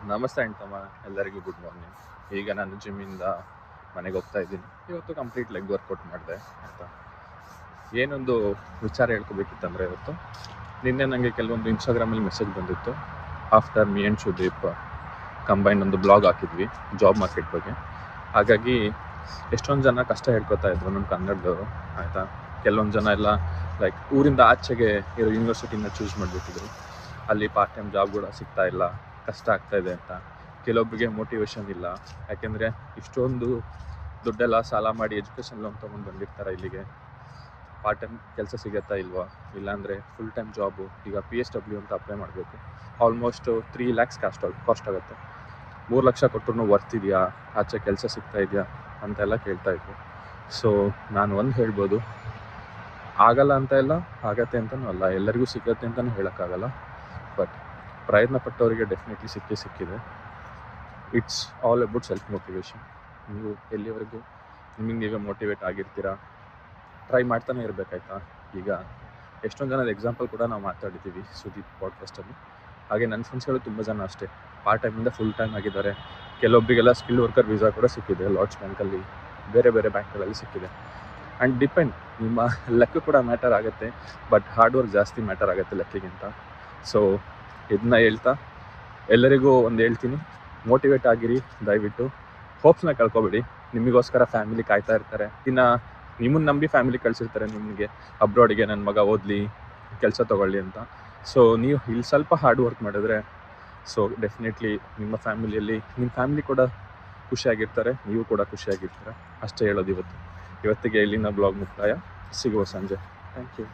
ನಮಸ್ತೆ ಅಣ್ತಮ್ಮ, ಎಲ್ಲರಿಗೂ good morning. ಈಗ ನಾನು ಜಿಮ್ಮಿಂದ ಮನೆಗೆ ಹೋಗ್ತಾ ಇದ್ದೀನಿ. ಇವತ್ತು ಕಂಪ್ಲೀಟ್ ಲೆಗ್ ವರ್ಕೌಟ್ ಮಾಡಿದೆ ಆಯಿತಾ. ಏನೊಂದು ವಿಚಾರ ಹೇಳ್ಕೊಬೇಕಿತ್ತಂದರೆ, ಇವತ್ತು ನಿನ್ನೆ ನನಗೆ ಕೆಲವೊಂದು ಇನ್ಸ್ಟಾಗ್ರಾಮಲ್ಲಿ ಮೆಸೇಜ್ ಬಂದಿತ್ತು. After me and Sudeep combine ಒಂದು ಬ್ಲಾಗ್ ಹಾಕಿದ್ವಿ ಜಾಬ್ ಮಾರ್ಕೆಟ್ ಬಗ್ಗೆ. ಹಾಗಾಗಿ ಎಷ್ಟೊಂದು ಜನ ಕಷ್ಟ ಹೇಳ್ಕೊತಾ ಇದ್ರು ನಮ್ಮ ಕನ್ನಡದವರು ಆಯಿತಾ. ಕೆಲವೊಂದು ಜನ ಎಲ್ಲ ಲೈಕ್ ಊರಿಂದ ಆಚೆಗೆ ಇರೋ ಯೂನಿವರ್ಸಿಟಿನ ಚೂಸ್ ಮಾಡಿಬಿಟ್ಟಿದ್ರು. ಅಲ್ಲಿ ಪಾರ್ಟ್ ಟೈಮ್ ಜಾಬ್ ಕೂಡ ಸಿಗ್ತಾ ಇಲ್ಲ, ಕಷ್ಟ ಆಗ್ತಾಯಿದೆ ಅಂತ. ಕೆಲವೊಬ್ಬರಿಗೆ ಮೋಟಿವೇಶನ್ ಇಲ್ಲ, ಯಾಕೆಂದರೆ ಇಷ್ಟೊಂದು ದುಡ್ಡೆಲ್ಲ ಸಾಲ ಮಾಡಿ ಎಜುಕೇಷನ್ ಲೋನ್ ತೊಗೊಂಡು ಬಂದಿರ್ತಾರೆ ಇಲ್ಲಿಗೆ. ಪಾರ್ಟ್ ಟೈಮ್ ಕೆಲಸ ಸಿಗುತ್ತಾ ಇಲ್ವಾ, ಇಲ್ಲಾಂದರೆ ಫುಲ್ ಟೈಮ್ ಜಾಬು. ಈಗ PSW ಅಂತ ಅಪ್ಲೈ ಮಾಡಬೇಕು, ಆಲ್ಮೋಸ್ಟು 3 lakhs ಕಾಸ್ಟ್ ಆಗುತ್ತೆ. 3 ಲಕ್ಷ ಕೊಟ್ಟರು ವರ್ತ್ ಇದೆಯಾ, ಆಚೆ ಕೆಲಸ ಸಿಗ್ತಾ ಇದೆಯಾ ಅಂತೆಲ್ಲ ಕೇಳ್ತಾಯಿದ್ರು. ಸೊ ನಾನು ಒಂದು ಹೇಳ್ಬೋದು, ಆಗಲ್ಲ ಅಂತ ಇಲ್ಲ, ಆಗತ್ತೆ ಅಂತಲೂ ಅಲ್ಲ, ಎಲ್ಲರಿಗೂ ಸಿಗುತ್ತೆ ಅಂತಲೂ ಹೇಳೋಕ್ಕಾಗಲ್ಲ. ಬಟ್ ಪ್ರಯತ್ನ ಪಟ್ಟವರಿಗೆ ಡೆಫಿನೆಟ್ಲಿ ಸಿಕ್ಕಿದೆ. It's all about self motivation. ನೀವು ಎಲ್ಲಿವರೆಗೂ ನಿಮಗೆ ನೀವೇ ಮೋಟಿವೇಟ್ ಆಗಿರ್ತೀರಾ, ಟ್ರೈ ಮಾಡ್ತಾನೆ ಇರಬೇಕಾಯ್ತಾ. ಈಗ ಎಷ್ಟೊಂದು ಜನದ ಎಕ್ಸಾಂಪಲ್ ಕೂಡ ನಾವು ಮಾತಾಡಿದ್ದೀವಿ ಸುದೀಪ್ ಪಾಡ್ಕಾಸ್ಟಲ್ಲಿ. ಹಾಗೆ ನನ್ನ ಫ್ರೆಂಡ್ಸ್ಗಳು ತುಂಬ ಜನ ಅಷ್ಟೇ ಪಾರ್ಟ್ ಟೈಮಿಂದ ಫುಲ್ ಟೈಮ್ ಆಗಿದ್ದಾರೆ. ಕೆಲವೊಬ್ಬರಿಗೆಲ್ಲ ಸ್ಕಿಲ್ ವರ್ಕರ್ ವೀಸಾ ಕೂಡ ಸಿಕ್ಕಿದೆ, ಲಾರ್ಡ್ಸ್ ಬ್ಯಾಂಕಲ್ಲಿ, ಬೇರೆ ಬೇರೆ ಬ್ಯಾಂಕ್ಗಳಲ್ಲಿ ಸಿಕ್ಕಿದೆ. ಆ್ಯಂಡ್ ಡಿಪೆಂಡ್, ನಿಮ್ಮ ಲೆಕ್ಕ ಕೂಡ ಮ್ಯಾಟರ್ ಆಗುತ್ತೆ, ಬಟ್ ಹಾರ್ಡ್ ವರ್ಕ್ ಜಾಸ್ತಿ ಮ್ಯಾಟರ್ ಆಗುತ್ತೆ ಲೆಕ್ಕಿಗಿಂತ. ಸೊ ಇದನ್ನ ಹೇಳ್ತಾ ಎಲ್ಲರಿಗೂ ಒಂದು ಹೇಳ್ತೀನಿ, ಮೋಟಿವೇಟ್ ಆಗಿರಿ ದಯವಿಟ್ಟು. ಹೋಪ್ಸ್ನ ಕಳ್ಕೊಬೇಡಿ. ನಿಮಗೋಸ್ಕರ ಫ್ಯಾಮಿಲಿ ಕಾಯ್ತಾ ಇರ್ತಾರೆ. ಇನ್ನು ನಿಮ್ಮನ್ನು ನಂಬಿ ಫ್ಯಾಮಿಲಿ ಕಳಿಸಿರ್ತಾರೆ ನಿಮಗೆ ಅಬ್ರಾಡಿಗೆ, ನನ್ನ ಮಗ ಓದಲಿ, ಕೆಲಸ ತೊಗೊಳ್ಳಿ ಅಂತ. ಸೊ ನೀವು ಇಲ್ಲಿ ಸ್ವಲ್ಪ ಹಾರ್ಡ್ ವರ್ಕ್ ಮಾಡಿದ್ರೆ ಸೊ ಡೆಫಿನೆಟ್ಲಿ ನಿಮ್ಮ ಫ್ಯಾಮಿಲಿಯಲ್ಲಿ ನಿಮ್ಮ ಫ್ಯಾಮಿಲಿ ಕೂಡ ಖುಷಿಯಾಗಿರ್ತಾರೆ, ನೀವು ಕೂಡ ಖುಷಿಯಾಗಿರ್ತಾರೆ. ಅಷ್ಟೇ ಹೇಳೋದು ಇವತ್ತಿಗೆ ಇಲ್ಲಿನ ಬ್ಲಾಗ್ ಮುಕ್ತಾಯ. ಸಿಗುವ ಸಂಜೆ. Thank you.